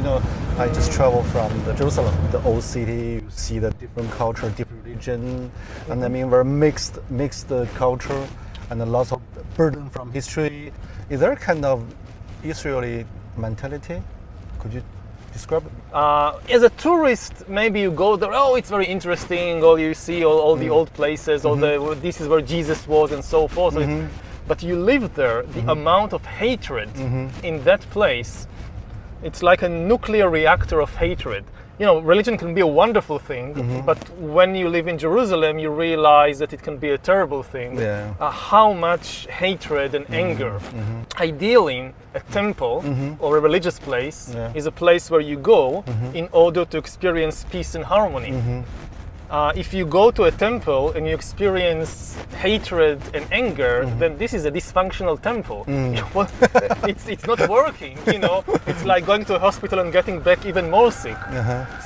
I just traveled from the Jerusalem, the old city. You see the different culture, different religion, and I mean very mixed culture, and lots of burden from history. Is there a kind of Israeli mentality? Could you describe it? As a tourist, maybe you go there. Oh, it's very interesting. Or you see all the old places. This is where Jesus was, and so forth. But you live there. The amount of hatred in that place, it's like a nuclear reactor of hatred. Religion can be a wonderful thing, but when you live in Jerusalem, you realize that it can be a terrible thing. Yeah. How much hatred and anger. Ideally, a temple or a religious place is a place where you go in order to experience peace and harmony. If you go to a temple and you experience hatred and anger, then this is a dysfunctional temple. It's not working, It's like going to a hospital and getting back even more sick.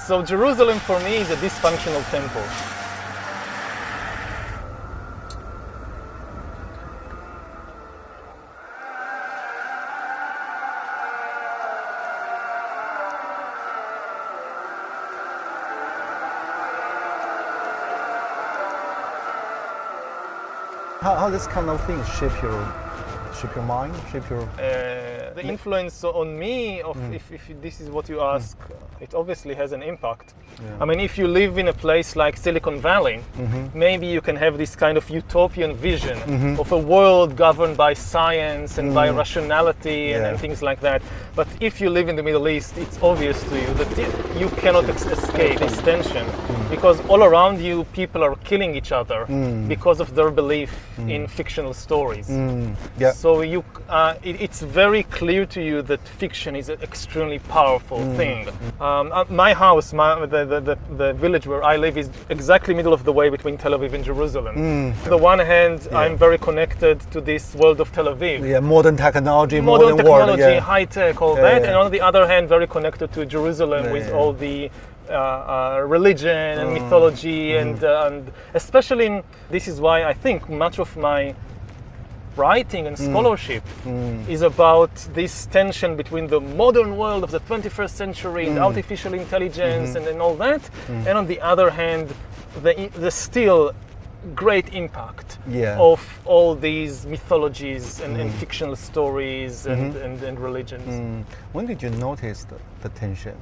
So Jerusalem for me is a dysfunctional temple. How this kind of things shape your mind, shape your... The influence on me, if this is what you ask, it obviously has an impact. I mean, if you live in a place like Silicon Valley, maybe you can have this kind of utopian vision of a world governed by science and by rationality and things like that. But if you live in the Middle East, it's obvious to you that you cannot escape this tension, because all around you people are killing each other because of their belief in fictional stories. So it's very clear to you that fiction is an extremely powerful thing. My house, the village where I live, is exactly middle of the way between Tel Aviv and Jerusalem. On the one hand, I'm very connected to this world of Tel Aviv. Modern technology, modern technology, high tech, all that. And on the other hand, very connected to Jerusalem with all the religion and mythology and especially this is why I think much of my writing and scholarship is about this tension between the modern world of the 21st century and artificial intelligence and all that, and on the other hand the still great impact of all these mythologies and fictional stories and religions. When did you notice the tension?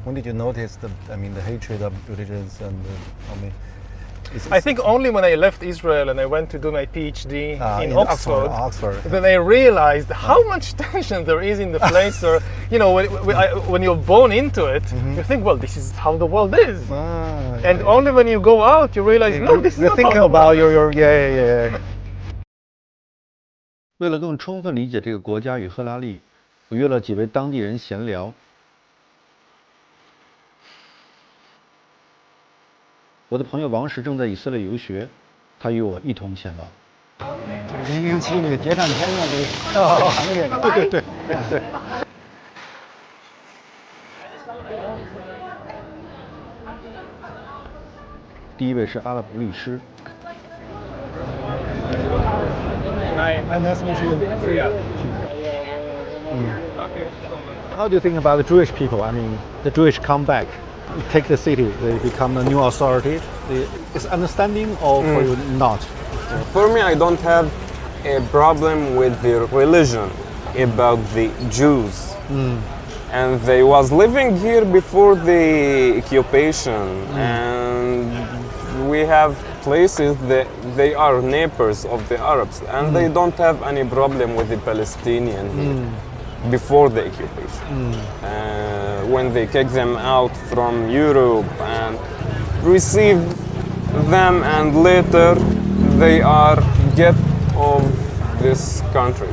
When did you notice the hatred of religions I think only when I left Israel and I went to do my PhD in Oxford, then I realized how much tension there is in the place. Or when you're born into it, you think, well, this is how the world is, and only when you go out, you realize, no, this is not thinking about your 为了更充分理解这个国家与赫拉利，我约了几位当地人闲聊。我的朋友王石正在以色列游学，他与我一同前往。人员清理结账前面的对。第一位是阿拉伯律师。Nice to meet you. How do you think about the Jewish people? I mean, the Jewish come back. Take the city, they become a new authority. Is understanding or for you not? For me, I don't have a problem with the religion about the Jews. And they was living here before the occupation, and we have places that they are neighbors of the Arabs, and they don't have any problem with the Palestinians here before the occupation. When they kick them out from Europe and receive them, and later they are get of this country.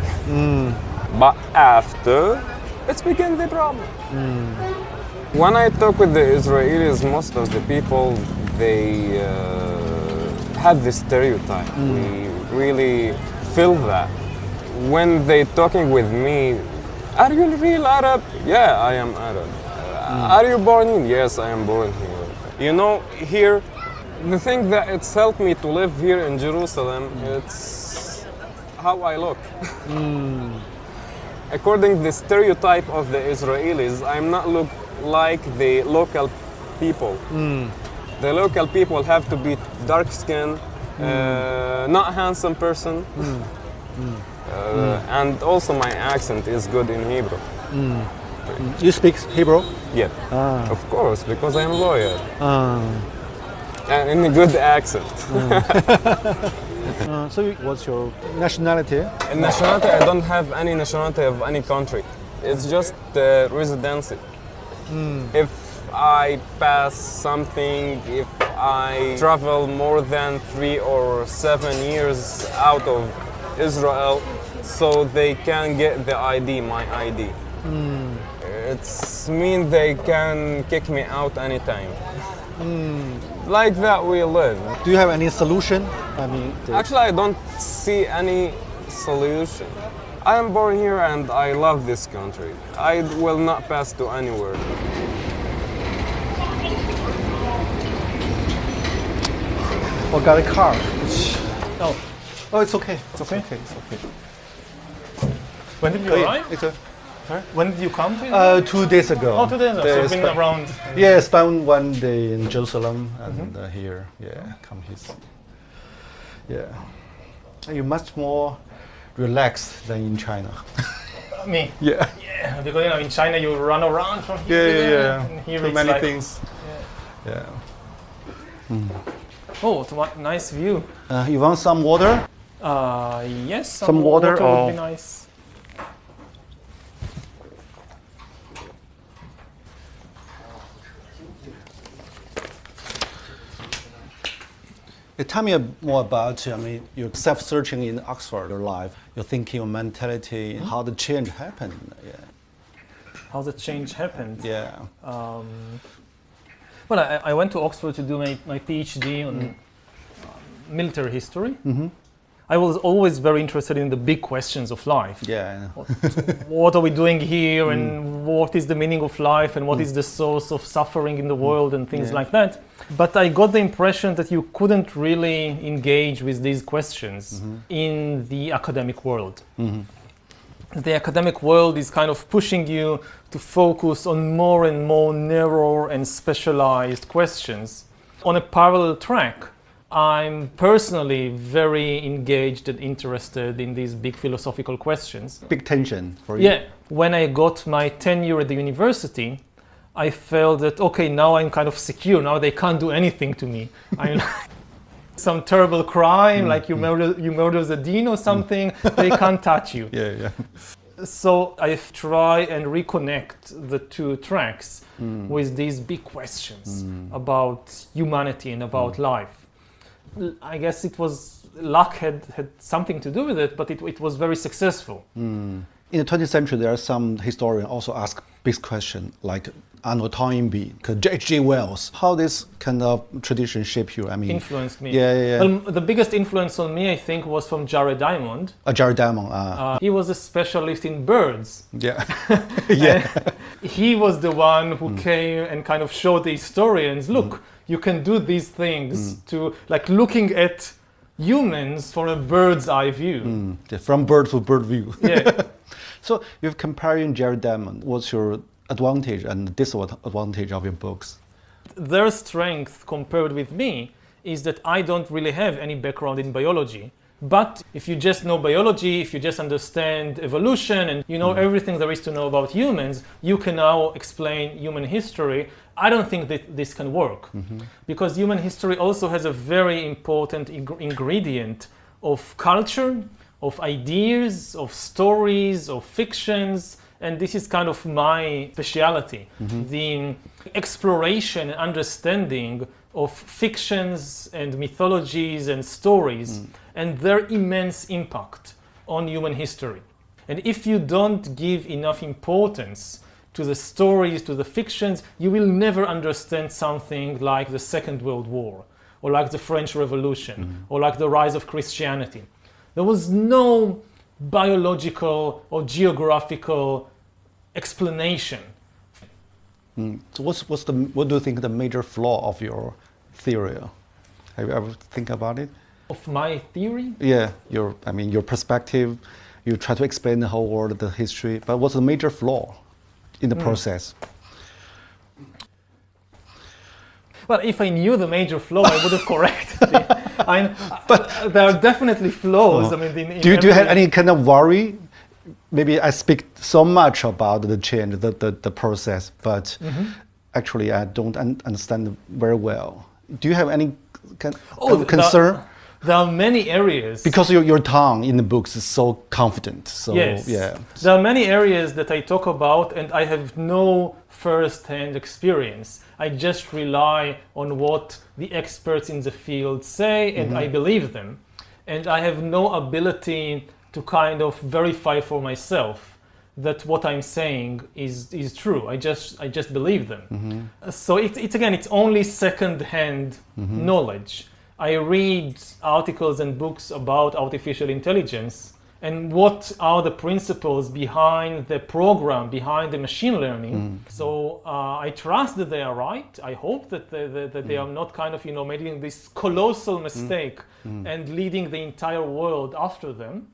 But after, it's begin the problem. When I talk with the Israelis, most of the people, they have this stereotype. We really feel that. When they talking with me, are you real Arab? Yeah, I am Arab. Are you born in? Yes, I am born here. Here, the thing that it's helped me to live here in Jerusalem, it's how I look. according to the stereotype of the Israelis, I'm not look like the local people. The local people have to be dark skinned, not handsome person, and also my accent is good in Hebrew. You speak Hebrew? Yeah, of course, because I'm a lawyer. And in a good accent. So what's your nationality? In nationality, I don't have any nationality of any country. It's just the residency. If I pass something, if I travel more than 3 or 7 years out of Israel, so they can get the ID, my ID. It's mean they can kick me out anytime. Like that we live. Do you have any solution? I mean, Actually, I don't see any solution. I am born here and I love this country. I will not pass to anywhere. forgot a car. Oh, It's okay. it's okay. It's okay. When did you arrive? It's a, When did you come to Israel? 2 days ago. Oh, 2 days ago. So you've been around. Yeah, spent 1 day in Jerusalem and here. Yeah, come here. Yeah. You're much more relaxed than in China. Me? Yeah. Yeah, because in China you run around from here to there, Yeah. and here Too it's many like, things. Yeah. Oh, what nice view. You want some water? Yes, Some water would or- be nice. Tell me more about, your self-searching in Oxford life, your thinking, your mentality, how the change happened. Yeah. How the change happened. Yeah. Well, I went to Oxford to do my PhD on military history. I was always very interested in the big questions of life. Yeah. What are we doing here, and what is the meaning of life, and what is the source of suffering in the world, and things like that. But I got the impression that you couldn't really engage with these questions in the academic world. The academic world is kind of pushing you to focus on more and more narrow and specialized questions. On a parallel track, I'm personally very engaged and interested in these big philosophical questions. Big tension for you. Yeah, when I got my tenure at the university, I felt that, okay, now I'm kind of secure. Now they can't do anything to me. I'm some terrible crime, like you murder the dean or something, they can't touch you. Yeah. So I try and reconnect the two tracks with these big questions about humanity and about life. I guess it was luck had something to do with it, but it was very successful. In the 20th century, there are some historians also ask big questions like Arnold Toynbee, H.G. Wells. How this kind of tradition shaped you? Influenced me. Yeah. The biggest influence on me, I think, was from Jared Diamond. Jared Diamond. He was a specialist in birds. Yeah. Yeah. He was the one who came and kind of showed the historians, look, you can do these things to, like, looking at humans from a bird's eye view. From bird to bird view. Yeah. So you're comparing Jared Diamond. What's your advantage and disadvantage of your books? Their strength compared with me is that I don't really have any background in biology. But if you just know biology, if you just understand evolution and you know everything there is to know about humans, you can now explain human history. I don't think that this can work because human history also has a very important ingredient of culture, of ideas, of stories, of fictions, and this is kind of my speciality. The exploration and understanding of fictions and mythologies and stories and their immense impact on human history. And if you don't give enough importance to the stories, to the fictions, you will never understand something like the Second World War, or like the French Revolution, or like the rise of Christianity. There was no biological or geographical explanation. So what do you think the major flaw of your theory? Have you ever think about it? Of my theory? Yeah, your perspective, you try to explain the whole world, the history, but what's the major flaw in the process? Well, if I knew the major flaw, I would have corrected it. But there are definitely flaws. I mean, in do you have any kind of worry? Maybe I speak so much about the change, the process, but actually I don't understand very well. Do you have any kind of concern? There are many areas. Because your tongue in the books is so confident. So, yes. Yeah. There are many areas that I talk about and I have no first-hand experience. I just rely on what the experts in the field say and I believe them. And I have no ability to kind of verify for myself that what I'm saying is true. I just believe them. So it's only second-hand knowledge. I read articles and books about artificial intelligence and what are the principles behind the program, behind the machine learning. So I trust that they are right. I hope that they are not kind of, making this colossal mistake and leading the entire world after them.